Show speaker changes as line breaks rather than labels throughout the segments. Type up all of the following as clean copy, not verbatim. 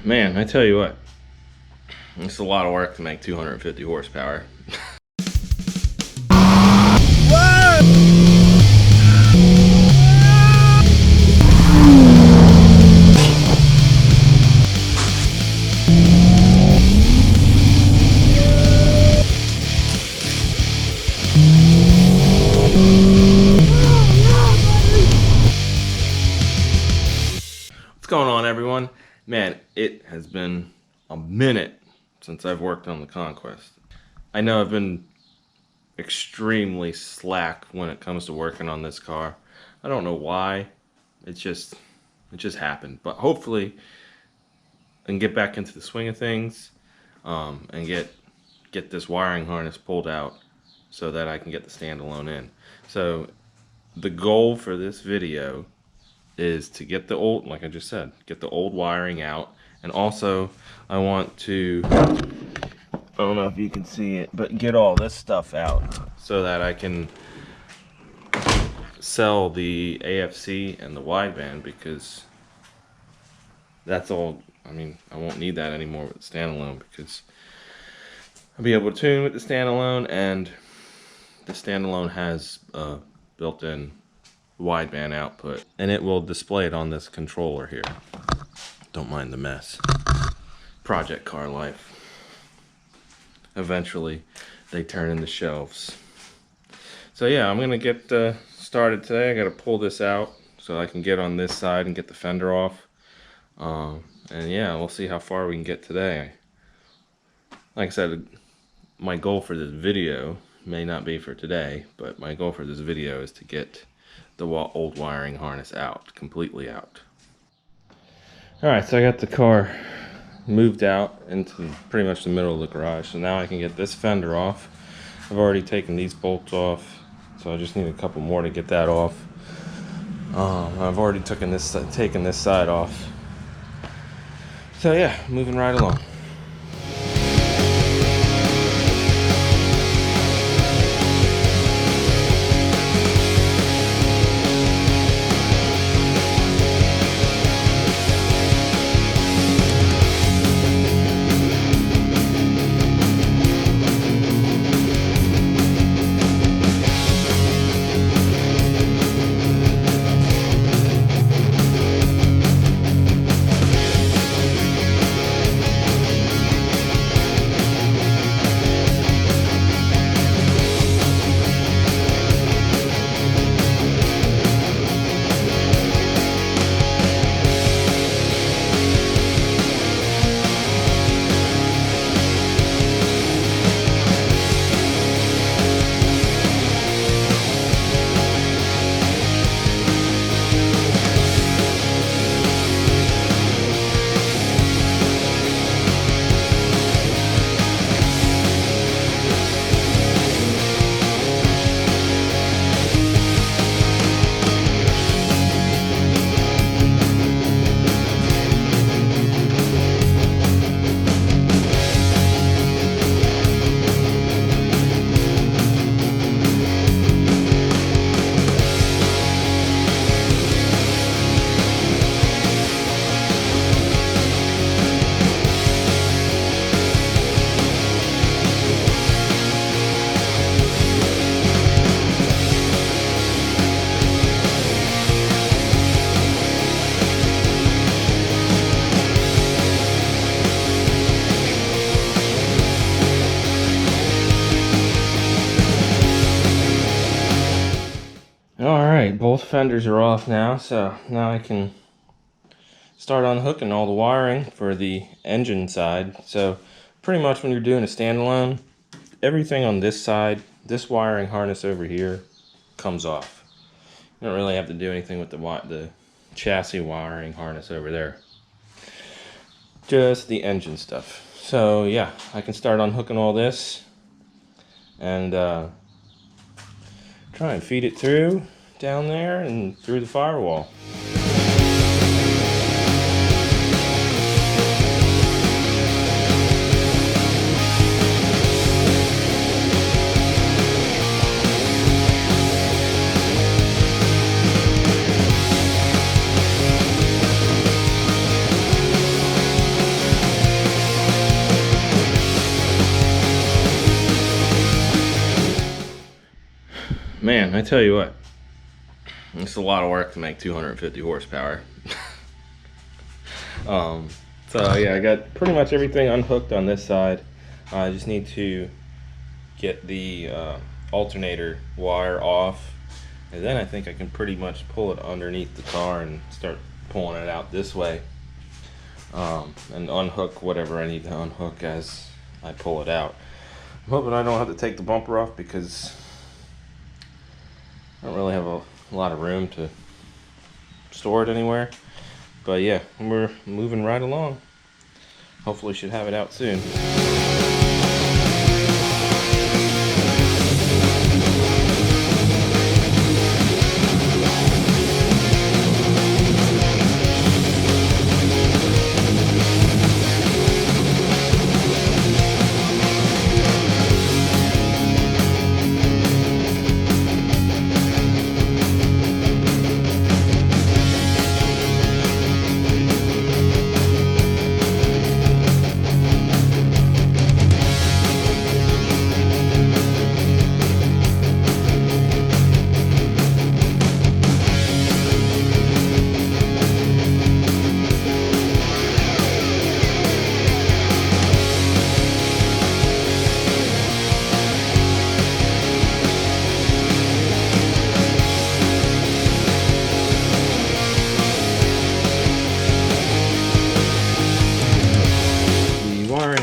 Man, I tell you what, it's a lot of work to make 250 horsepower. What's going on, everyone? Man, it has been a minute since I've worked on the Conquest. I know I've been extremely slack when it comes to working on this car. I don't know why. It just happened. But hopefully I can get back into the swing of things and get this wiring harness pulled out so that I can get the standalone in. So the goal for this video is to get the old, like I just said, get the old wiring out. And also I want to, I don't know if you can see it, but get all this stuff out so that I can sell the AFC and the wideband, because that's all. I mean, I won't need that anymore with the standalone, because I'll be able to tune with the standalone, and the standalone has a built-in wideband output, and it will display it on this controller here. Don't mind the mess. Project car life. Eventually they turn into shelves. So yeah, I'm gonna get started today. I gotta pull this out so I can get on this side and get the fender off, and yeah, we'll see how far we can get today. Like I said, my goal for this video may not be for today, but my goal for this video is to get the old wiring harness out, completely out. Alright, so I got the car moved out into pretty much the middle of the garage, so now I can get this fender off. I've already taken these bolts off, so I just need a couple more to get that off. I've already taken this side off. So yeah, moving right along. Alright, both fenders are off now, so now I can start unhooking all the wiring for the engine side. So pretty much when you're doing a standalone, everything on this side, this wiring harness over here, comes off. You don't really have to do anything with the chassis wiring harness over there. Just the engine stuff. So yeah, I can start unhooking all this and try and feed it through down there and through the firewall. I tell you what, it's a lot of work to make 250 horsepower. So yeah, I got pretty much everything unhooked on this side. I just need to get the alternator wire off, and then I think I can pretty much pull it underneath the car and start pulling it out this way, and unhook whatever I need to unhook as I pull it out. I'm hoping I don't have to take the bumper off because I don't really have a lot of room to store it anywhere. But yeah, we're moving right along. Hopefully should have it out soon.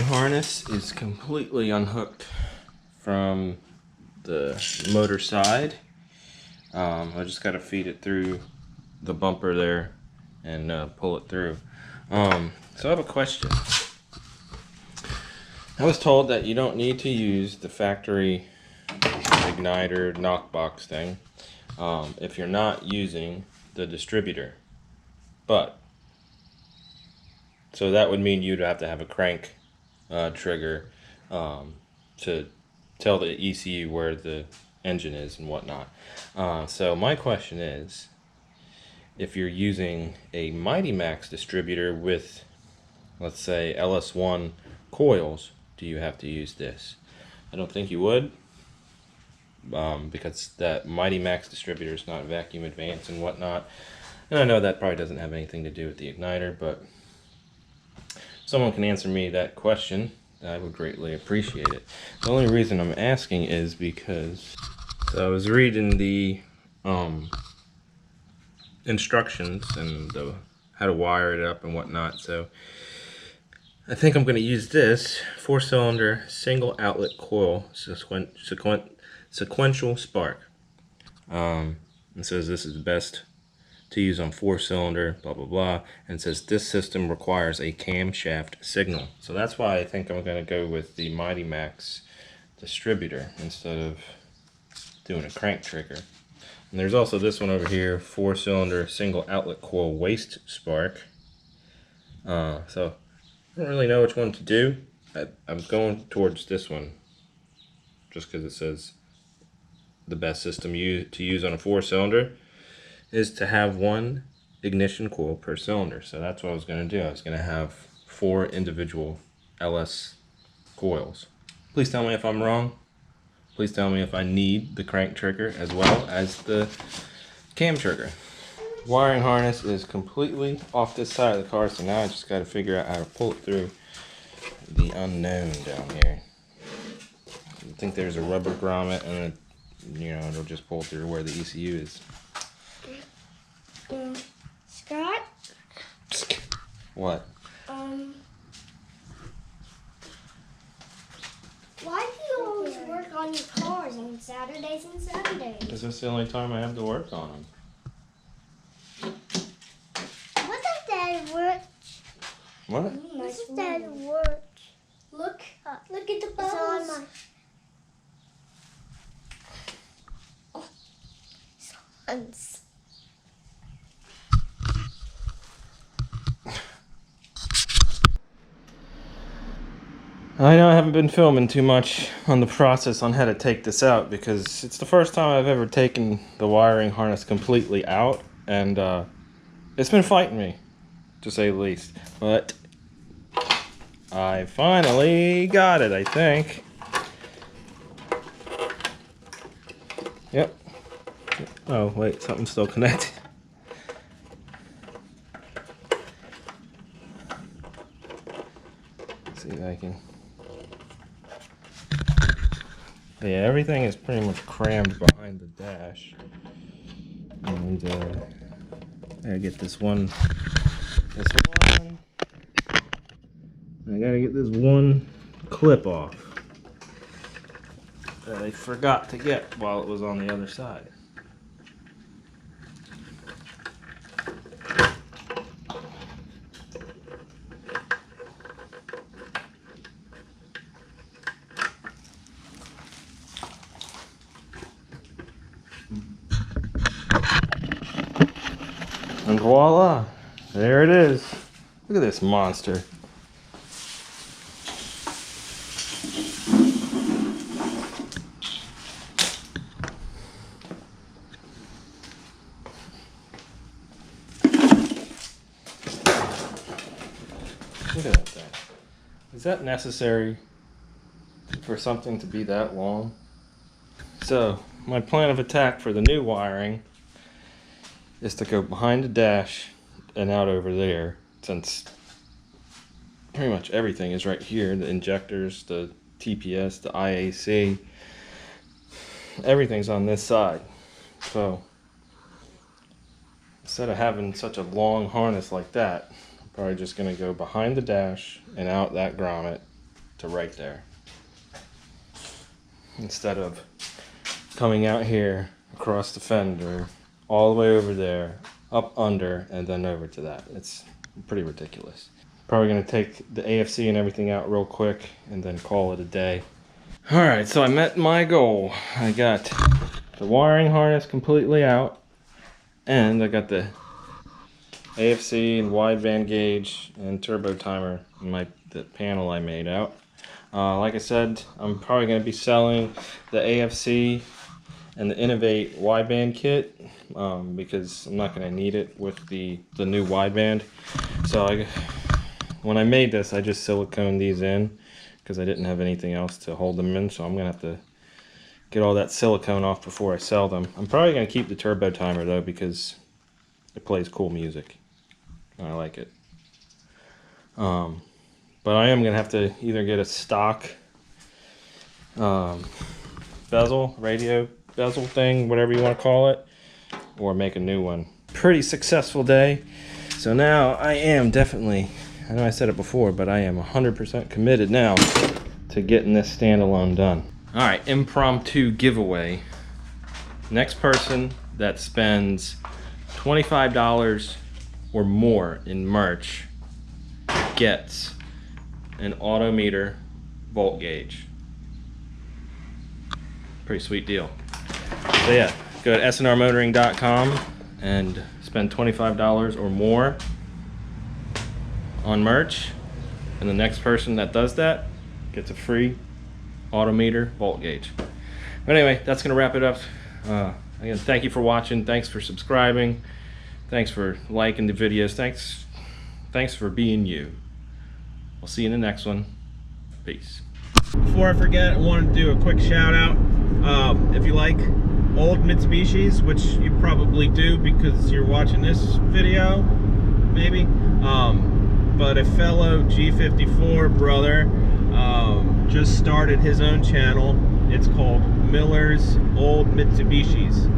Harness is completely unhooked from the motor side. I just got to feed it through the bumper there and pull it through. So I have a question. I was told that you don't need to use the factory igniter knockbox thing if you're not using the distributor, so that would mean you'd have to have a crank trigger to tell the ECU where the engine is and whatnot. So my question is, if you're using a Mighty Max distributor with, let's say, LS1 coils, do you have to use this? I don't think you would, because that Mighty Max distributor is not vacuum advanced and whatnot. And I know that probably doesn't have anything to do with the igniter, but someone can answer me that question, I would greatly appreciate it. The only reason I'm asking is because I was reading the instructions and how to wire it up and whatnot. So I think I'm going to use this 4-cylinder single outlet coil sequential spark. It says this is the best to use on 4-cylinder, blah blah blah, and says this system requires a camshaft signal. So that's why I think I'm going to go with the Mighty Max distributor instead of doing a crank trigger. And there's also this one over here, 4-cylinder single outlet coil waste spark. So I don't really know which one to do. I'm going towards this one just because it says the best system to use on a 4-cylinder is to have one ignition coil per cylinder. So that's what I was going to do. I was going to have 4 individual LS coils. Please tell me if I'm wrong. Please tell me if I need the crank trigger as well as the cam trigger. Wiring harness is completely off this side of the car, so now I just got to figure out how to pull it through the unknown down here. I think there's a rubber grommet and it'll just pull through where the ECU is.
Scott?
What?
Why do you always work on your cars on Saturdays and Sundays?
Because that's the only time I have to work on them.
What does that work?
What?
What does that work? Look at the bubbles. Sons.
I know I haven't been filming too much on the process on how to take this out because it's the first time I've ever taken the wiring harness completely out, and it's been fighting me, to say the least. But I finally got it, I think. Yep. Oh, wait, something's still connected. Let's see if I can. Yeah, everything is pretty much crammed behind the dash. And I gotta get this one. I gotta get this one clip off that I forgot to get while it was on the other side. And voila, there it is. Look at this monster. Look at that thing. Is that necessary for something to be that long? So, my plan of attack for the new wiring is to go behind the dash and out over there, since pretty much everything is right here. The injectors, the TPS, the IAC, everything's on this side. So instead of having such a long harness like that, I'm probably just going to go behind the dash and out that grommet to right there, instead of coming out here across the fender all the way over there, up under, and then over to that. It's pretty ridiculous. Probably going to take the AFC and everything out real quick and then call it a day. Alright, so I met my goal. I got the wiring harness completely out, and I got the AFC and wideband gauge and turbo timer in the panel I made out. Like I said, I'm probably going to be selling the AFC and the Innovate wideband kit because I'm not going to need it with the new wideband. So when I made this, I just siliconed these in because I didn't have anything else to hold them in, so I'm going to have to get all that silicone off before I sell them. I'm probably going to keep the turbo timer though because it plays cool music. I like it. But I am going to have to either get a stock bezel, radio bezel thing, whatever you want to call it, or make a new one. Pretty successful day. So now I am definitely, I know I said it before, but I am 100% committed now to getting this standalone done. Alright, impromptu giveaway. Next person that spends $25 or more in merch gets an autometer volt gauge. Pretty sweet deal. So yeah, go to sandrmotoring.com and spend $25 or more on merch, and the next person that does that gets a free autometer volt gauge. But anyway, that's gonna wrap it up. Again, thank you for watching. Thanks for subscribing. Thanks for liking the videos. Thanks for being you. We'll see you in the next one. Peace. Before I forget, I wanted to do a quick shout out. If you like Old Mitsubishis, which you probably do because you're watching this video, maybe. But a fellow G54 brother just started his own channel. It's called Miller's Old Mitsubishis.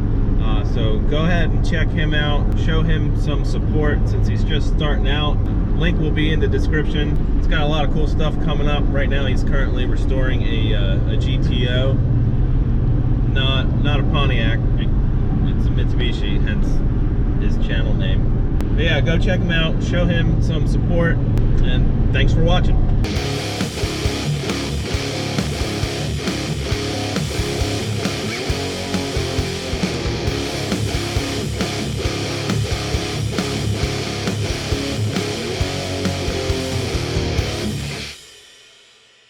So go ahead and check him out. Show him some support since he's just starting out. Link will be in the description. It's got a lot of cool stuff coming up. Right now he's currently restoring a GTO. Not a Pontiac. It's a Mitsubishi, hence his channel name. But yeah, go check him out. Show him some support. And thanks for watching.